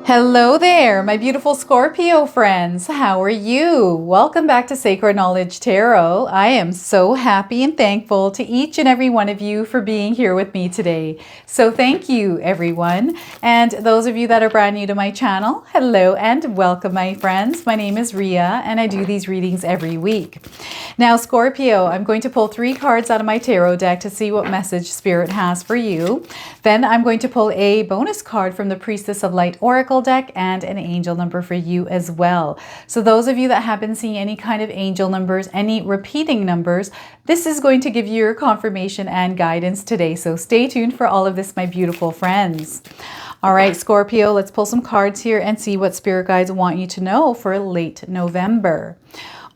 Hello there, my beautiful Scorpio friends. How are you? Welcome back to Sacred Knowledge Tarot. I am so happy and thankful to each and every one of you for being here with me today. So thank you, everyone. And those of you that are brand new to my channel, hello and welcome, my friends. My name is Ria and I do these readings every week. Now, Scorpio, I'm going to pull 3 cards out of my tarot deck to see what message Spirit has for you. Then I'm going to pull a bonus card from the Priestess of Light Oracle deck and an angel number for you as well. So those of you that have been seeing any kind of angel numbers, any repeating numbers, this is going to give you your confirmation and guidance today. So stay tuned for all of this, my beautiful friends. All right, Scorpio, let's pull some cards here and see what Spirit Guides want you to know for late November.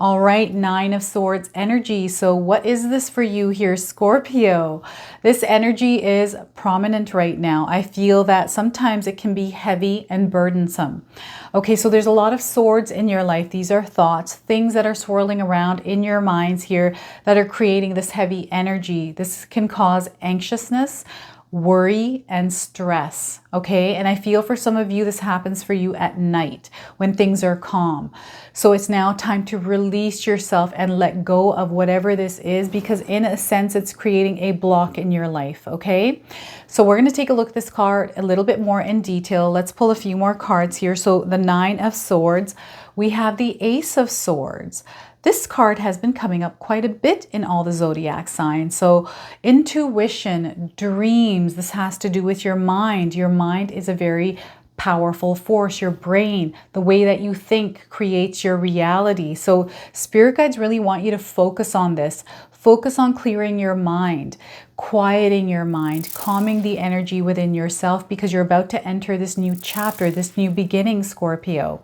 All right, 9 of Swords energy. So what is this for you here, Scorpio? This energy is prominent right now. I feel that sometimes it can be heavy and burdensome. Okay, so there's a lot of swords in your life. These are thoughts, things that are swirling around in your minds here that are creating this heavy energy. This can cause anxiousness, worry, and stress. Okay, and I feel for some of you this happens for you at night when things are calm. So it's now time to release yourself and let go of whatever this is, because in a sense it's creating a block in your life. Okay, so we're going to take a look at this card a little bit more in detail. Let's pull a few more cards here. So the 9 of Swords, we have the Ace of Swords. This card has been coming up quite a bit in all the zodiac signs. So intuition, dreams, this has to do with your mind. Your mind is a very powerful force. Your brain, the way that you think, creates your reality. So Spirit Guides really want you to focus on this. Focus on clearing your mind, quieting your mind, calming the energy within yourself, because you're about to enter this new chapter, this new beginning, Scorpio.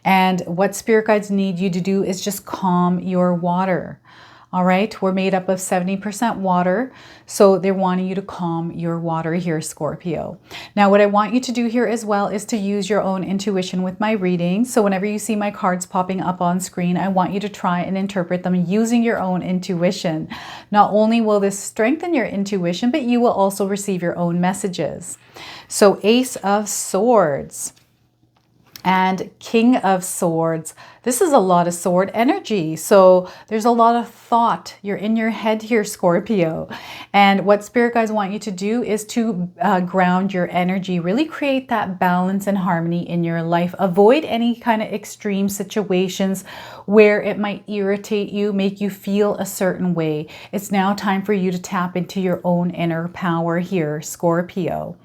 And what Spirit Guides need you to do is just calm your water. All right, we're made up of 70% water, so they're wanting you to calm your water here, Scorpio. Now, what I want you to do here as well is to use your own intuition with my readings. So whenever you see my cards popping up on screen, I want you to try and interpret them using your own intuition. Not only will this strengthen your intuition, but you will also receive your own messages. So Ace of Swords and King of Swords. This is a lot of sword energy. So there's a lot of thought. You're in your head here, Scorpio. And what Spirit Guides want you to do is to ground your energy, really create that balance and harmony in your life. Avoid any kind of extreme situations where it might irritate you, make you feel a certain way. It's now time for you to tap into your own inner power here, Scorpio.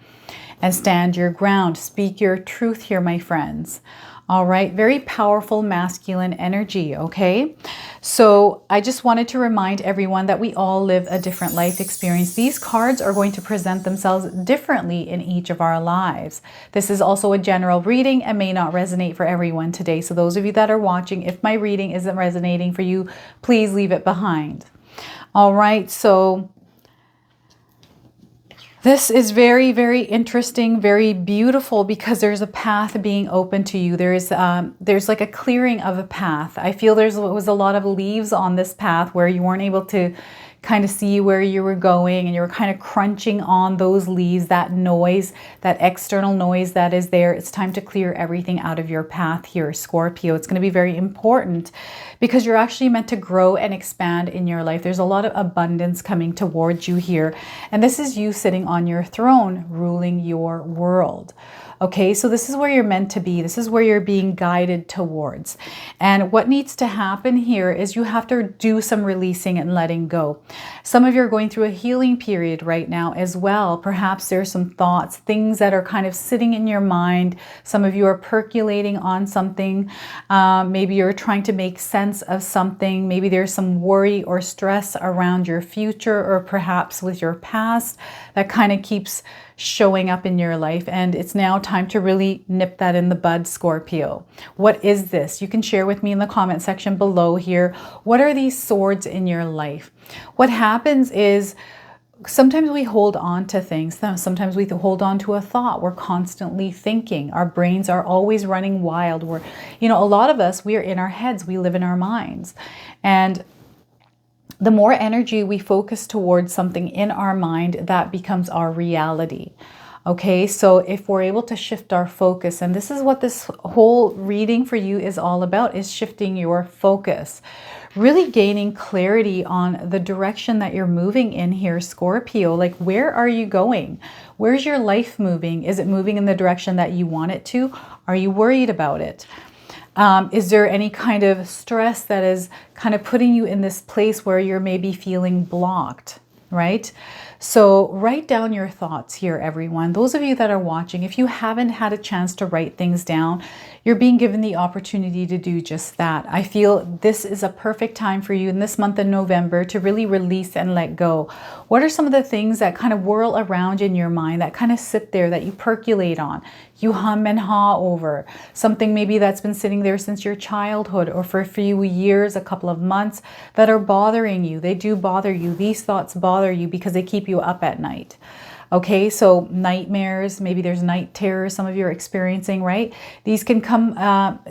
And stand your ground. Speak your truth here, my friends. All right, very powerful masculine energy, okay? So I just wanted to remind everyone that we all live a different life experience. These cards are going to present themselves differently in each of our lives. This is also a general reading and may not resonate for everyone today. So those of you that are watching, if my reading isn't resonating for you, please leave it behind. All right, so this is very, very interesting, very beautiful, because there's a path being open to you. There's like a clearing of a path. I feel was a lot of leaves on this path where you weren't able to kind of see where you were going, and you were kind of crunching on those leaves, that noise, that external noise that is there. It's time to clear everything out of your path here, Scorpio. It's going to be very important because you're actually meant to grow and expand in your life. There's a lot of abundance coming towards you here. And this is you sitting on your throne, ruling your world. Okay, so this is where you're meant to be. This is where you're being guided towards. And what needs to happen here is you have to do some releasing and letting go. Some of you are going through a healing period right now as well. Perhaps there's some thoughts, things that are kind of sitting in your mind. Some of you are percolating on something. Maybe you're trying to make sense of something. Maybe there's some worry or stress around your future, or perhaps with your past that kind of keeps showing up in your life, and it's now time to really nip that in the bud, Scorpio. What is this? You can share with me in the comment section below here. What are these swords in your life? What happens is sometimes we hold on to things. Sometimes we hold on to a thought. We're constantly thinking. Our brains are always running wild. A lot of us, we are in our heads. We live in our minds. And the more energy we focus towards something in our mind, that becomes our reality. Okay, so if we're able to shift our focus, and this is what this whole reading for you is all about, is shifting your focus. Really gaining clarity on the direction that you're moving in here, Scorpio. Like, where are you going? Where's your life moving? Is it moving in the direction that you want it to? Are you worried about it? Is there any kind of stress that is kind of putting you in this place where you're maybe feeling blocked, right? So write down your thoughts here, everyone. Those of you that are watching, if you haven't had a chance to write things down, you're being given the opportunity to do just that. I feel this is a perfect time for you in this month of November to really release and let go. What are some of the things that kind of whirl around in your mind, that kind of sit there, that you percolate on, you hum and haw over? Something maybe that's been sitting there since your childhood or for a few years, a couple of months, that are bothering you. They do bother you. These thoughts bother you because they keep you up at night. Okay, so nightmares, maybe there's night terrors some of you are experiencing, right? These can come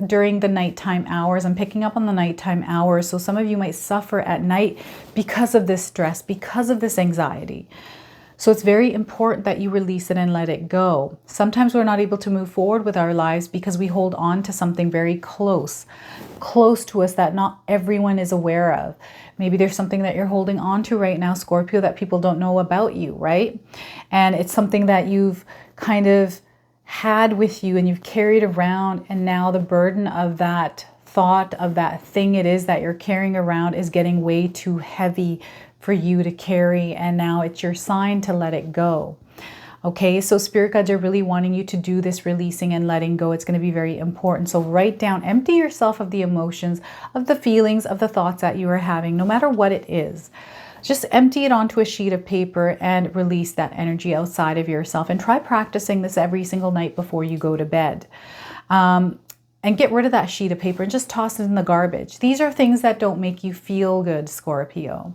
during the nighttime hours. I'm picking up on the nighttime hours. So some of you might suffer at night because of this stress, because of this anxiety. So it's very important that you release it and let it go. Sometimes we're not able to move forward with our lives because we hold on to something very close to us that not everyone is aware of. Maybe there's something that you're holding on to right now, Scorpio, that people don't know about you, right? And it's something that you've kind of had with you and you've carried around, and now the burden of that thought, of that thing it is that you're carrying around, is getting way too heavy for you to carry, and now it's your sign to let it go. Okay, so spirit guides are really wanting you to do this releasing and letting go. It's going to be very important. So write down, empty yourself of the emotions, of the feelings, of the thoughts that you are having, no matter what it is. Just empty it onto a sheet of paper and release that energy outside of yourself. And try practicing this every single night before you go to bed. And get rid of that sheet of paper and just toss it in the garbage. These are things that don't make you feel good, Scorpio.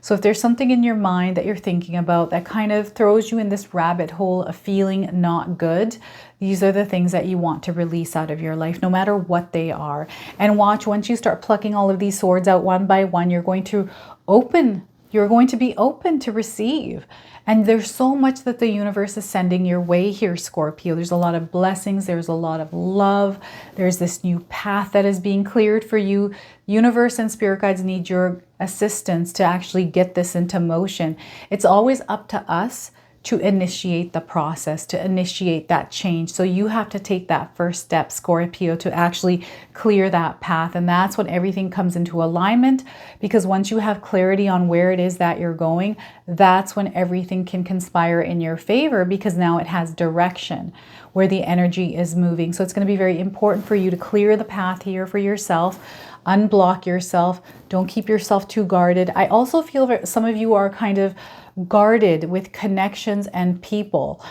So if there's something in your mind that you're thinking about that kind of throws you in this rabbit hole of feeling not good, these are the things that you want to release out of your life, no matter what they are. And watch, once you start plucking all of these swords out one by one, you're going to be open to receive. And there's so much that the universe is sending your way here, Scorpio. There's a lot of blessings. There's a lot of love. There's this new path that is being cleared for you. Universe and spirit guides need your assistance to actually get this into motion. It's always up to us to initiate the process, to initiate that change. So you have to take that first step, Scorpio, to actually clear that path. And that's when everything comes into alignment, because once you have clarity on where it is that you're going, that's when everything can conspire in your favor, because now it has direction where the energy is moving. So it's going to be very important for you to clear the path here for yourself, unblock yourself. Don't keep yourself too guarded. I also feel that some of you are kind of guarded with connections and people.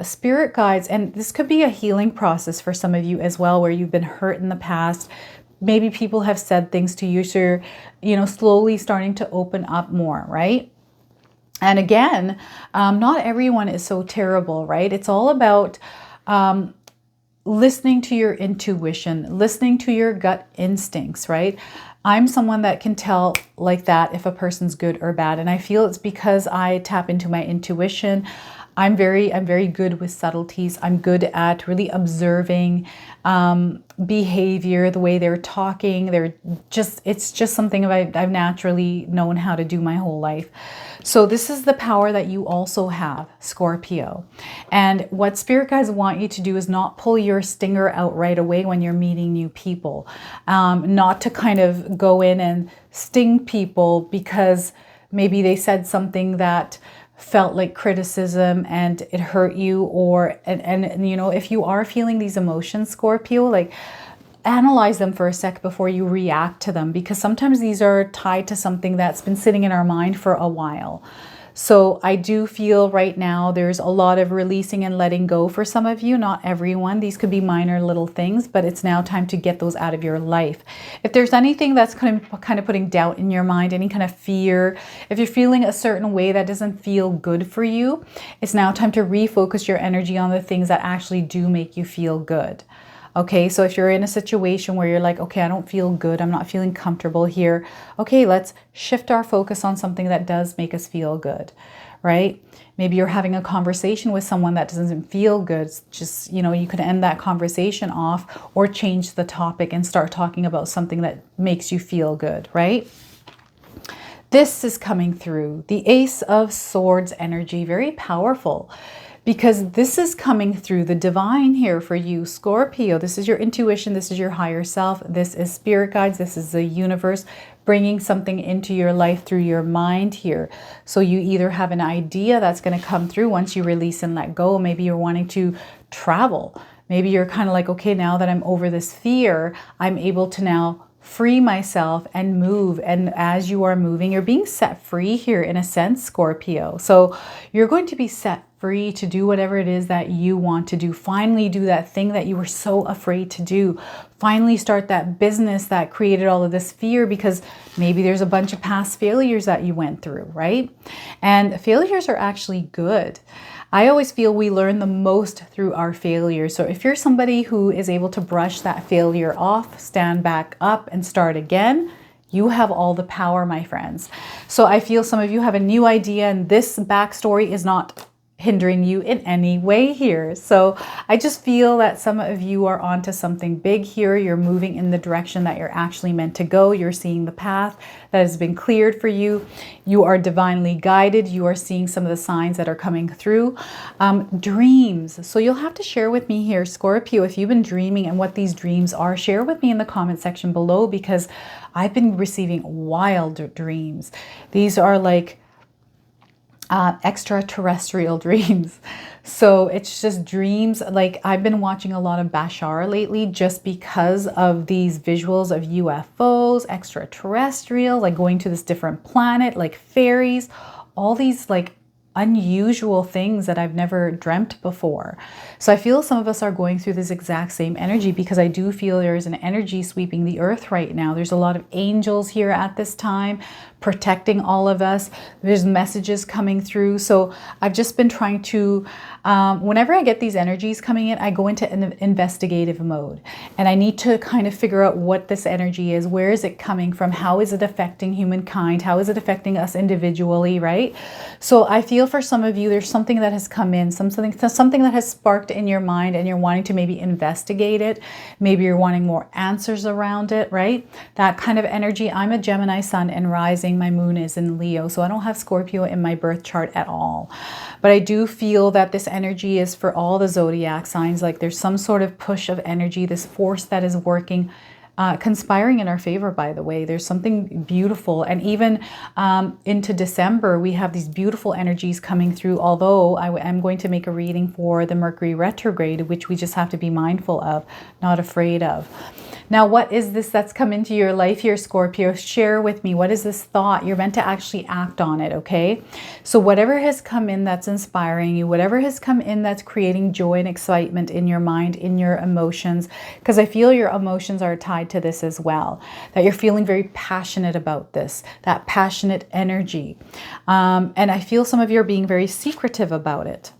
Spirit guides, and this could be a healing process for some of you as well, where you've been hurt in the past. Maybe people have said things to you, so you're, slowly starting to open up more, right? And again, not everyone is so terrible, right? It's all about listening to your intuition, listening to your gut instincts, right? I'm someone that can tell like that if a person's good or bad. And I feel it's because I tap into my intuition. I'm very good with subtleties. I'm good at really observing behavior, the way they're talking. It's just something I've naturally known how to do my whole life. So this is the power that you also have, Scorpio. And what spirit guides want you to do is not pull your stinger out right away when you're meeting new people. Not to kind of go in and sting people because maybe they said something that felt like criticism and it hurt you, or and if you are feeling these emotions, Scorpio, like, analyze them for a sec before you react to them, because sometimes these are tied to something that's been sitting in our mind for a while. So I do feel right now there's a lot of releasing and letting go for some of you, not everyone. These could be minor little things, but it's now time to get those out of your life. If there's anything that's kind of putting doubt in your mind, any kind of fear, if you're feeling a certain way that doesn't feel good for you, it's now time to refocus your energy on the things that actually do make you feel good. Okay, so if you're in a situation where you're like, okay, I don't feel good, I'm not feeling comfortable here. Okay, let's shift our focus on something that does make us feel good, right? Maybe you're having a conversation with someone that doesn't feel good. It's just, you know, you could end that conversation off or change the topic and start talking about something that makes you feel good, right? This is coming through. The Ace of Swords energy, very powerful, because this is coming through the divine here for you, Scorpio. This is your intuition. This is your higher self. This is spirit guides. This is the universe bringing something into your life through your mind here. So you either have an idea that's going to come through once you release and let go. Maybe you're wanting to travel. Maybe you're kind of like, okay, now that I'm over this fear, I'm able to now free myself and move. And as you are moving, you're being set free here in a sense, Scorpio. So you're going to be set free to do whatever it is that you want to do. Finally do that thing that you were so afraid to do. Finally start that business that created all of this fear, because maybe there's a bunch of past failures that you went through, right? And failures are actually good. I always feel we learn the most through our failures. So if you're somebody who is able to brush that failure off, stand back up and start again, you have all the power, my friends. So I feel some of you have a new idea, and this backstory is not hindering you in any way here. So I just feel that some of you are onto something big here. You're moving in the direction that you're actually meant to go. You're seeing the path that has been cleared for you. You are divinely guided. You are seeing some of the signs that are coming through. Dreams. So you'll have to share with me here, Scorpio, if you've been dreaming and what these dreams are. Share with me in the comment section below, because I've been receiving wild dreams. These are like extraterrestrial dreams. So it's just dreams. Like, I've been watching a lot of Bashar lately just because of these visuals of UFOs, extraterrestrial, like going to this different planet, like fairies, all these like unusual things that I've never dreamt before. So I feel some of us are going through this exact same energy, because I do feel there is an energy sweeping the earth right now. There's a lot of angels here at this time protecting all of us. There's messages coming through. So I've just been trying to, whenever I get these energies coming in, I go into an investigative mode, and I need to kind of figure out what this energy is. Where is it coming from? How is it affecting humankind? How is it affecting us individually, right? So I feel for some of you, there's something that has come in, something that has sparked in your mind, and you're wanting to maybe investigate it. Maybe you're wanting more answers around it, right? That kind of energy. I'm a Gemini sun and rising. My moon is in Leo, so I don't have Scorpio in my birth chart at all. But I do feel that this energy is for all the zodiac signs. Like, there's some sort of push of energy, this force that is working, conspiring in our favor, by the way. There's something beautiful. And even into December, we have these beautiful energies coming through, although I am going to make a reading for the Mercury retrograde, which we just have to be mindful of, not afraid of. Now, what is this that's come into your life here, Scorpio? Share with me. What is this thought? You're meant to actually act on it, okay? So whatever has come in that's inspiring you, whatever has come in that's creating joy and excitement in your mind, in your emotions, because I feel your emotions are tied to this as well, that you're feeling very passionate about this, that passionate energy. And I feel some of you are being very secretive about it.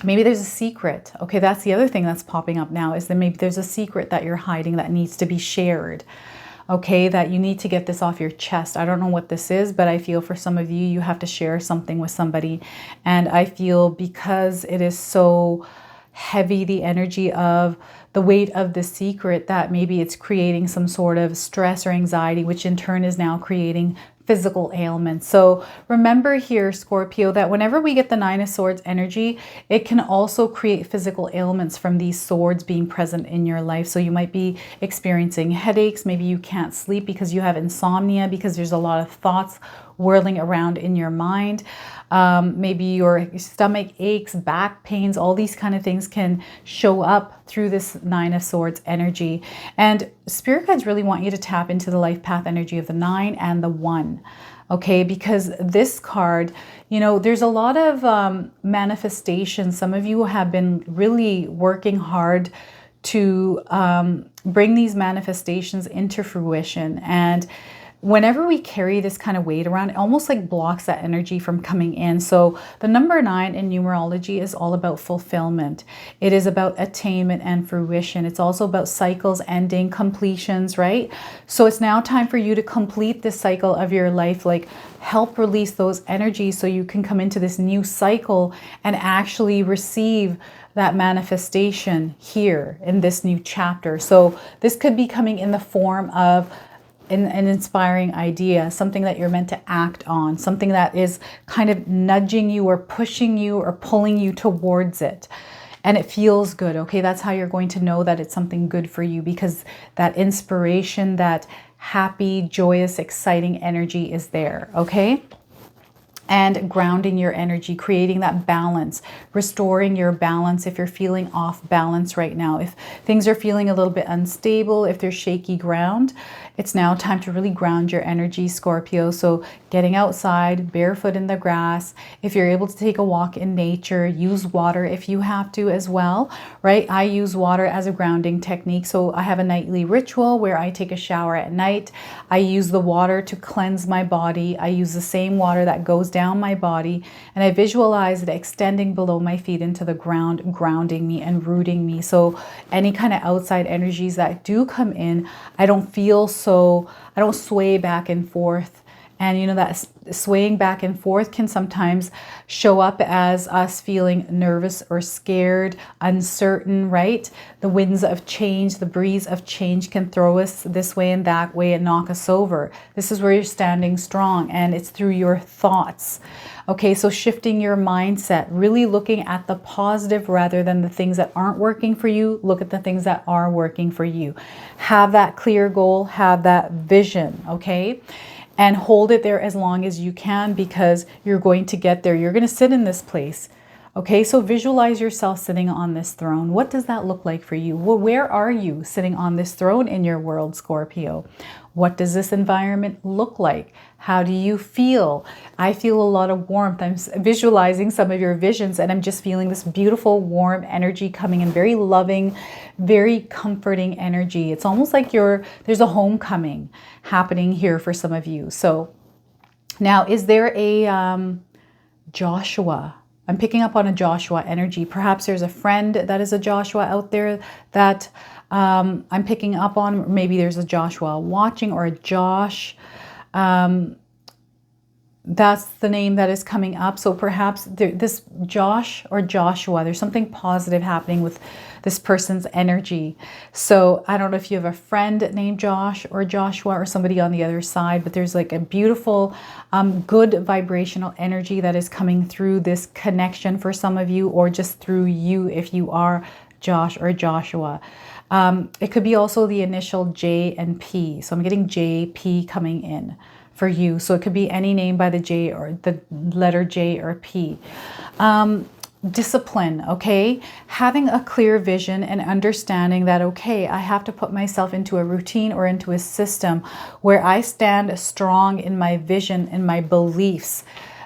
Maybe there's a secret. Okay, that's the other thing that's popping up now, is that maybe there's a secret that you're hiding that needs to be shared. Okay, that you need to get this off your chest. I don't know what this is, but I feel for some of you, you have to share something with somebody. And I feel because it is so heavy, the energy of the weight of the secret, that maybe it's creating some sort of stress or anxiety, which in turn is now creating physical ailments. So remember here, Scorpio, that whenever we get the Nine of Swords energy, it can also create physical ailments from these swords being present in your life. So you might be experiencing headaches. Maybe you can't sleep because you have insomnia, because there's a lot of thoughts whirling around in your mind. Maybe your stomach aches, back pains, all these kind of things can show up through this Nine of Swords energy. And spirit guides really want you to tap into the life path energy of the 9 and the 1. Okay, because this card, you know, there's a lot of manifestation. Some of you have been really working hard to bring these manifestations into fruition. And whenever we carry this kind of weight around, it almost like blocks that energy from coming in. So the number 9 in numerology is all about fulfillment. It is about attainment and fruition. It's also about cycles ending, completions, right? So it's now time for you to complete this cycle of your life, like help release those energies so you can come into this new cycle and actually receive that manifestation here in this new chapter. So this could be coming in the form of an inspiring idea, something that you're meant to act on, something that is kind of nudging you or pushing you or pulling you towards it. And it feels good, okay? That's how you're going to know that it's something good for you, because that inspiration, that happy, joyous, exciting energy is there, okay? And grounding your energy, creating that balance, restoring your balance if you're feeling off balance right now. If things are feeling a little bit unstable, if there's shaky ground, it's now time to really ground your energy, Scorpio. So getting outside, barefoot in the grass. If you're able to take a walk in nature, use water if you have to as well, right? I use water as a grounding technique. So I have a nightly ritual where I take a shower at night. I use the water to cleanse my body. I use the same water that goes down my body, and I visualize it extending below my feet into the ground, grounding me and rooting me. So any kind of outside energies that do come in, I don't sway back and forth. And you know, that swaying back and forth can sometimes show up as us feeling nervous or scared, uncertain, right? The winds of change, the breeze of change can throw us this way and that way and knock us over. This is where you're standing strong, and it's through your thoughts. Okay, so shifting your mindset, really looking at the positive rather than the things that aren't working for you. Look at the things that are working for you. Have that clear goal, have that vision, okay? And hold it there as long as you can, because you're going to get there. You're going to sit in this place. Okay, so visualize yourself sitting on this throne. What does that look like for you? Well, where are you sitting on this throne in your world, Scorpio? What does this environment look like? How do you feel? I feel a lot of warmth. I'm visualizing some of your visions, and I'm just feeling this beautiful, warm energy coming in, very loving, very comforting energy. It's almost like there's a homecoming happening here for some of you. So now, is there a Joshua? I'm picking up on a Joshua energy. Perhaps there's a friend that is a Joshua out there that I'm picking up on. Maybe there's a Joshua watching, or a Josh. That's the name that is coming up. So perhaps this Josh or Joshua, there's something positive happening with this person's energy. So I don't know if you have a friend named Josh or Joshua or somebody on the other side, but there's like a beautiful, good vibrational energy that is coming through this connection for some of you, or just through you if you are Josh or Joshua. It could be also the initial J and P. So I'm getting JP coming in for you. So it could be any name by the J or the letter J or P. Discipline, okay? Having a clear vision and understanding that, okay, I have to put myself into a routine or into a system where I stand strong in my vision and my beliefs,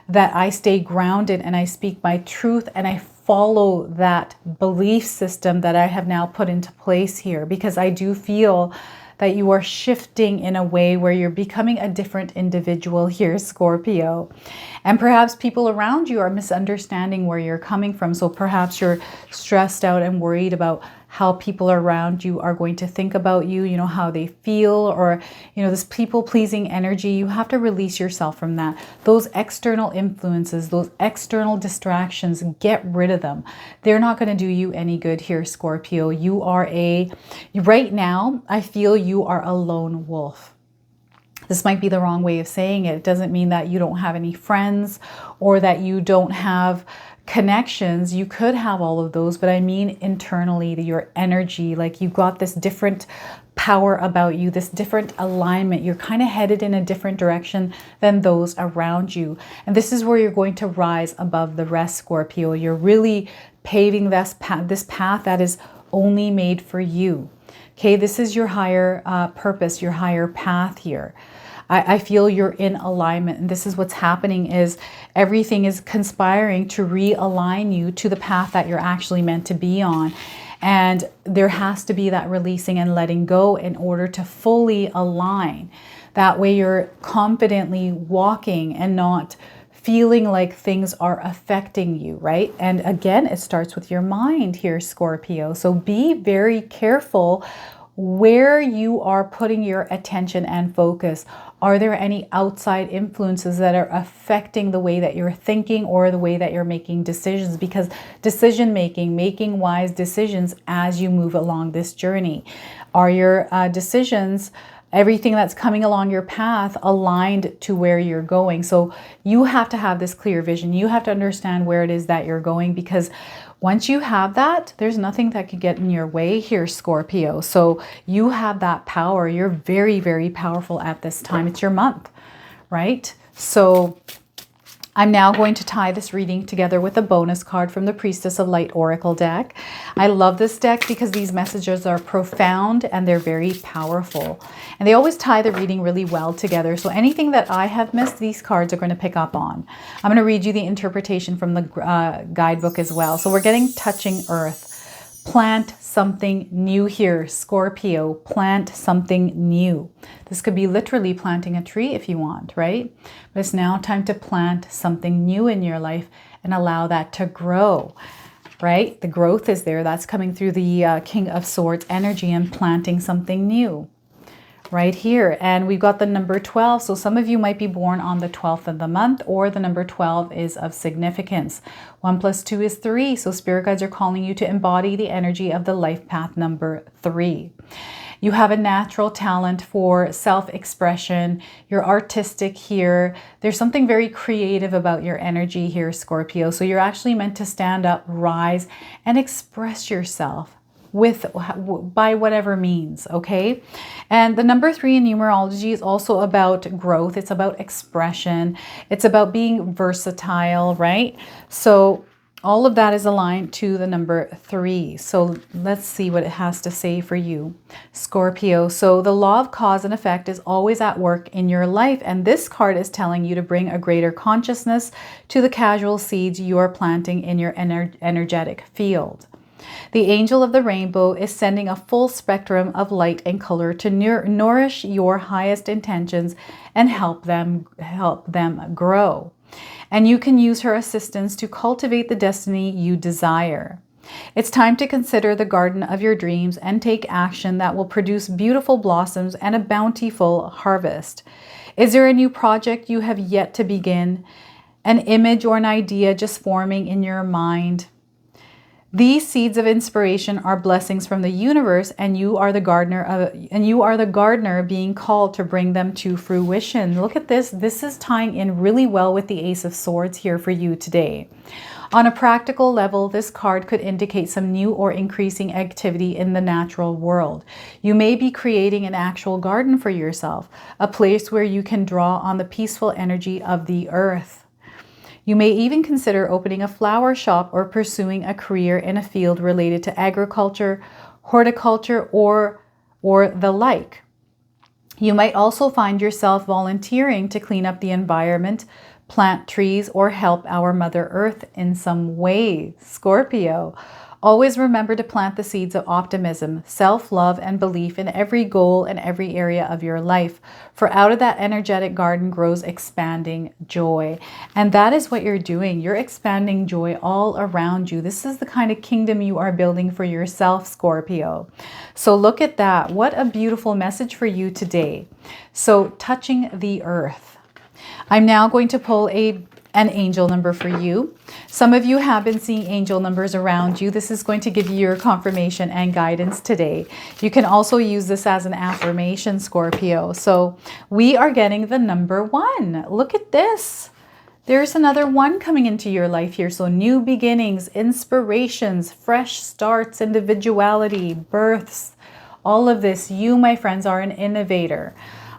that I stay grounded and I speak my truth and I follow that belief system that I have now put into place here, because I do feel that you are shifting in a way where you're becoming a different individual here, Scorpio. And perhaps people around you are misunderstanding where you're coming from. So perhaps you're stressed out and worried about how people around you are going to think about you, you know, how they feel, or, you know, this people-pleasing energy. You have to release yourself from that. Those external influences, those external distractions, get rid of them. They're not going to do you any good here, Scorpio. You are right now, I feel you are a lone wolf. This might be the wrong way of saying it. It doesn't mean that you don't have any friends or that you don't have connections. You could have all of those, but I mean internally, to your energy, like you've got this different power about you, this different alignment. You're kind of headed in a different direction than those around you. And this is where you're going to rise above the rest, Scorpio. You're really paving this path that is only made for you. Okay, this is your higher purpose, your higher path here. I feel you're in alignment, and this is what's happening, is everything is conspiring to realign you to the path that you're actually meant to be on. And there has to be that releasing and letting go in order to fully align. That way you're confidently walking and not feeling like things are affecting you, right? And again, it starts with your mind here, Scorpio. So be very careful where you are putting your attention and focus. Are there any outside influences that are affecting the way that you're thinking or the way that you're making decisions? Because decision making wise decisions as you move along this journey. Are your decisions, everything that's coming along your path, aligned to where you're going? So you have to have this clear vision. You have to understand where it is that you're going, because once you have that, there's nothing that can get in your way here, Scorpio. So you have that power. You're very, very powerful at this time. It's your month, right? So I'm now going to tie this reading together with a bonus card from the Priestess of Light Oracle deck. I love this deck because these messages are profound and they're very powerful. And they always tie the reading really well together. So anything that I have missed, these cards are going to pick up on. I'm going to read you the interpretation from the guidebook as well. So we're getting touching earth. Plant something new here, Scorpio. Plant something new. This could be literally planting a tree if you want, right? But it's now time to plant something new in your life and allow that to grow, right? The growth is there. That's coming through the King of Swords energy and planting something new right here. And we've got the number 12. So some of you might be born on the 12th of the month, or the number 12 is of significance. 1 + 2 is 3. So spirit guides are calling you to embody the energy of the life path number 3. You have a natural talent for self-expression. You're artistic here. There's something very creative about your energy here, Scorpio. So you're actually meant to stand up, rise, and express yourself by whatever means, okay? And the number 3 in numerology is also about growth. It's about expression. It's about being versatile, right? So all of that is aligned to the number 3. So let's see what it has to say for you, Scorpio. So the law of cause and effect is always at work in your life. And this card is telling you to bring a greater consciousness to the casual seeds you are planting in your energetic field. The angel of the rainbow is sending a full spectrum of light and color to nourish your highest intentions and help them grow. And you can use her assistance to cultivate the destiny you desire. It's time to consider the garden of your dreams and take action that will produce beautiful blossoms and a bountiful harvest. Is there a new project you have yet to begin? An image or an idea just forming in your mind? These seeds of inspiration are blessings from the universe, and you are the gardener being called to bring them to fruition. Look at this. This is tying in really well with the Ace of Swords here for you today. On a practical level, this card could indicate some new or increasing activity in the natural world. You may be creating an actual garden for yourself, a place where you can draw on the peaceful energy of the earth. You may even consider opening a flower shop or pursuing a career in a field related to agriculture, horticulture, or the like. You might also find yourself volunteering to clean up the environment, plant trees, or help our Mother Earth in some way, Scorpio. Always remember to plant the seeds of optimism, self-love, and belief in every goal and every area of your life. For out of that energetic garden grows expanding joy. And that is what you're doing. You're expanding joy all around you. This is the kind of kingdom you are building for yourself, Scorpio. So look at that. What a beautiful message for you today. So touching the earth. I'm now going to pull an angel number for you. Some of you have been seeing angel numbers around you. This is going to give you your confirmation and guidance today. You can also use this as an affirmation, Scorpio. So we are getting the number 1. Look at this. There's another 1 coming into your life here. So new beginnings, inspirations, fresh starts, individuality, births, all of this. You, my friends, are an innovator.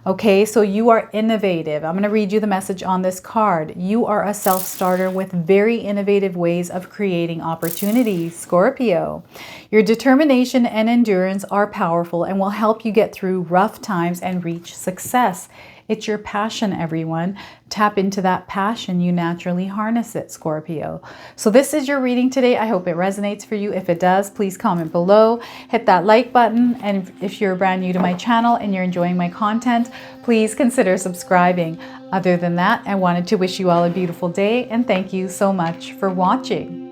Okay, so you are innovative. I'm going to read you the message on this card. You are a self-starter with very innovative ways of creating opportunities, Scorpio. Your determination and endurance are powerful and will help you get through rough times and reach success. It's your passion, everyone. Tap into that passion. You naturally harness it, Scorpio. So this is your reading today. I hope it resonates for you. If it does, please comment below. Hit that like button. And if you're brand new to my channel and you're enjoying my content, please consider subscribing. Other than that, I wanted to wish you all a beautiful day and thank you so much for watching.